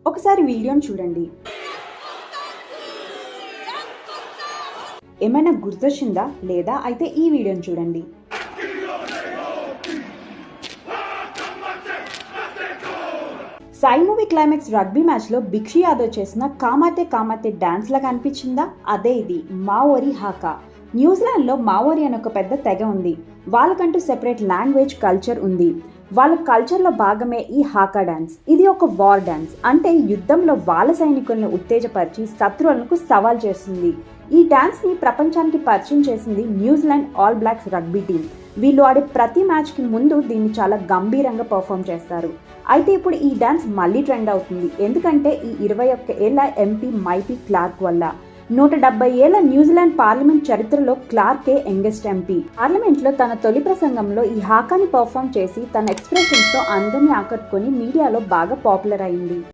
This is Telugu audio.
ఒకసారి వీడియోని చూడండి. ఏమైనా గుర్తొచ్చిందా? లేదా అయితే ఈ వీడియోని చూడండి. సాయి మూవీ క్లైమాక్స్ రగ్బీ మ్యాచ్లో బిక్షి యాదవ్ చేసిన కామాతే కామాతే డాన్స్ లాగా అనిపించిందా? అదే ఇది మావోరి హాకా. న్యూజిలాండ్లో మావోరి అనే ఒక పెద్ద తెగ ఉంది. వాళ్ళకంటూ సెపరేట్ లాంగ్వేజ్ కల్చర్ ఉంది. వాళ్ళ కల్చర్లో భాగమే ఈ హాకా డాన్స్. ఇది ఒక వార్ డాన్స్, అంటే యుద్ధంలో వాళ్ళ సైనికులను ఉత్తేజపరిచి శత్రువులకు సవాల్ చేస్తుంది. ఈ డాన్స్ని ప్రపంచానికి పరిచయం చేసింది New Zealand all blocks rugby team. వీళ్ళు ఆడే ప్రతి మ్యాచ్కి ముందు దీన్ని చాలా గంభీరంగా పర్ఫామ్ చేస్తారు. అయితే ఇప్పుడు ఈ డాన్స్ మళ్ళీ ట్రెండ్ అవుతుంది. ఎందుకంటే ఈ 21 ఏళ్ల ఎంపీ మైపీ క్లార్క్ వల్ల. 170 ఏళ్ల న్యూజిలాండ్ పార్లమెంట్ చరిత్రలో క్లార్కే యంగెస్ట్ ఎంపీ. పార్లమెంట్లో తన తొలి ప్రసంగంలో ఈ హాకాని పర్ఫామ్ చేసి తన ఎక్స్ప్రెషన్స్తో అందరినీ ఆకట్టుకొని మీడియాలో బాగా పాపులర్ అయింది.